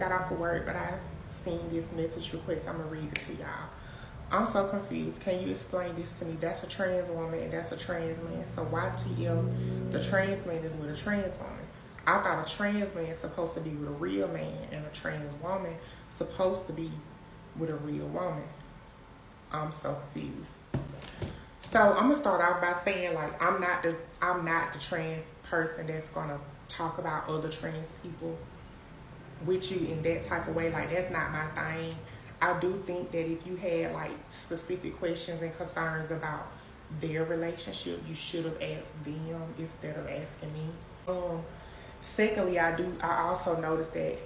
Got off of work, but I seen this message request. I'm gonna read it to y'all. I'm so confused. Can you explain this to me? That's a trans woman and that's a trans man. So why TL the trans man is with a trans woman? I thought a trans man is supposed to be with a real man and a trans woman supposed to be with a real woman. I'm so confused. So I'm gonna start off by saying, like, I'm not the trans person that's gonna talk about other trans people with you in that type of way. Like, that's not my thing. I do think that if you had like specific questions and concerns about their relationship, you should have asked them instead of asking me. Secondly, I also noticed that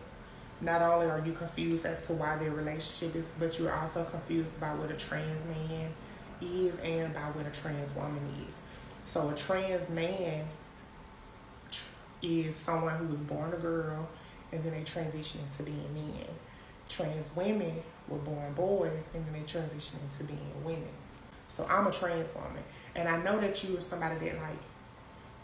not only are you confused as to why their relationship is, but you're also confused about what a trans man is and about what a trans woman is. So a trans man is someone who was born a girl and then they transition into being men. Trans women were born boys and then they transition into being women. So I'm a trans woman, and I know that you are somebody that like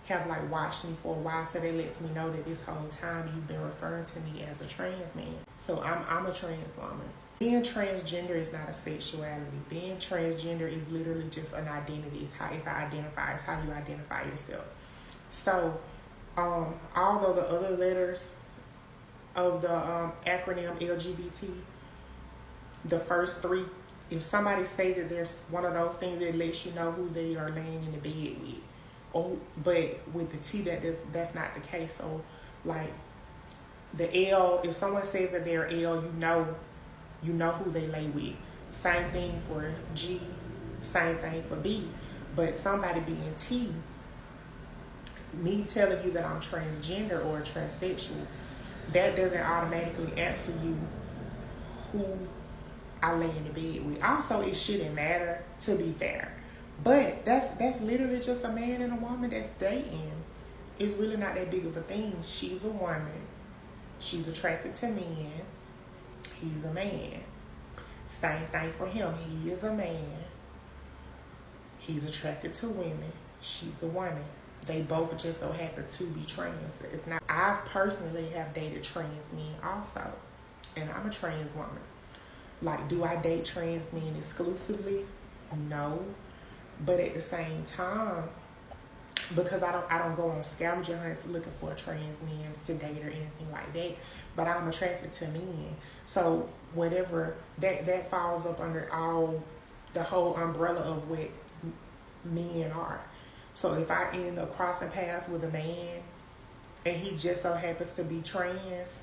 have like watched me for a while, so that lets me know that this whole time you've been referring to me as a trans man. So I'm a trans woman. Being transgender is not a sexuality. Being transgender is literally just an identity. It's an identifier. It's how you identify yourself. So although the other letters of the acronym LGBT, the first three, if somebody say that there's one of those things that lets you know who they are laying in the bed with, but with the T, that's not the case. So like the L, if someone says that they're L, you know who they lay with. Same thing for G, same thing for B. But somebody being T, me telling you that I'm transgender or transsexual, that doesn't automatically answer you who I lay in the bed with. Also, it shouldn't matter, to be fair. But that's literally just a man and a woman that's dating. It's really not that big of a thing. She's a woman. She's attracted to men. He's a man. Same thing for him. He is a man. He's attracted to women. She's a woman. They both just so happen to be trans. It's not. I personally have dated trans men also, and I'm a trans woman. Like, do I date trans men exclusively? No, but at the same time, because I don't go on scavenger hunts looking for a trans man to date or anything like that. But I'm attracted to men, so whatever that falls up under the whole umbrella of what men are. So if I end up crossing paths with a man and he just so happens to be trans,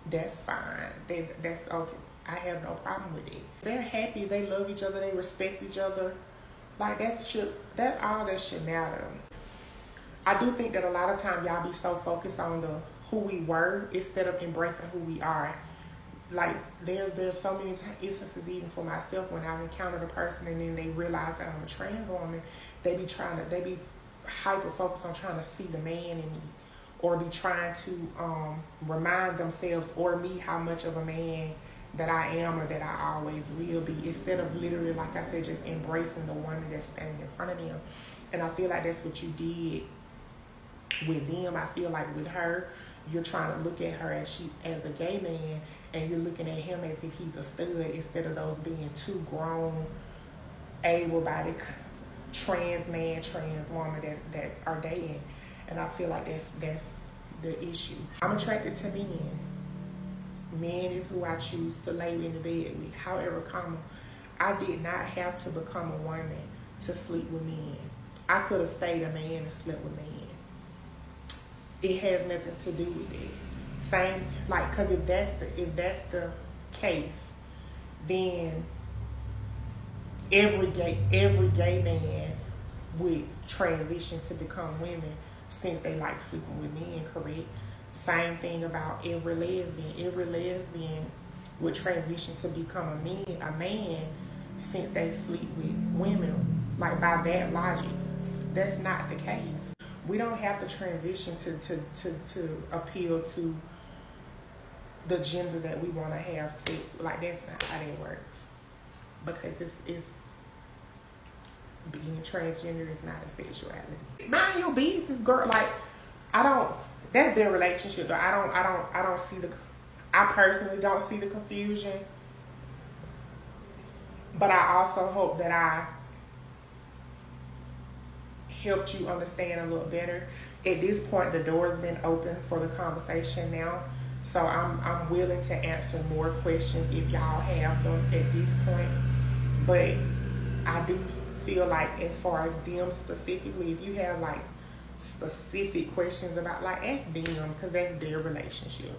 that's fine. That's okay. I have no problem with it. They're happy, they love each other, they respect each other. Like, all that should matter. I do think that a lot of times y'all be so focused on who we were instead of embracing who we are. Like, there's so many instances, even for myself, when I've encountered a person and then they realize that I'm a trans woman, they be hyper focused on trying to see the man in me, or be trying to remind themselves or me how much of a man that I am or that I always will be, instead of literally, like I said, just embracing the woman that's standing in front of them. And I feel like that's what you did with them. I feel like with her, you're trying to look at her as a gay man, and you're looking at him as if he's a stud, instead of those being two grown, able-bodied trans man, trans woman that are dating. And I feel like that's the issue. I'm attracted to men. Men is who I choose to lay in the bed with. However, I did not have to become a woman to sleep with men. I could have stayed a man and slept with men. It has nothing to do with it. Same, like, because if that's the case, then every gay man would transition to become women, since they like sleeping with men, correct? Same thing about every lesbian. Every lesbian would transition to become a man since they sleep with women. Like, by that logic, that's not the case. We don't have to transition to appeal to the gender that we want to have sex. Like, that's not how that works. Because it's being transgender is not a sexuality. Mind your business, girl. Like, that's their relationship. Though I don't see I personally don't see the confusion, but I also hope that I helped you understand a little better. At this point, the door's been open for the conversation now, so I'm willing to answer more questions if y'all have them at this point. But I do feel like, as far as them specifically, if you have like specific questions about, like, ask them, because that's their relationship.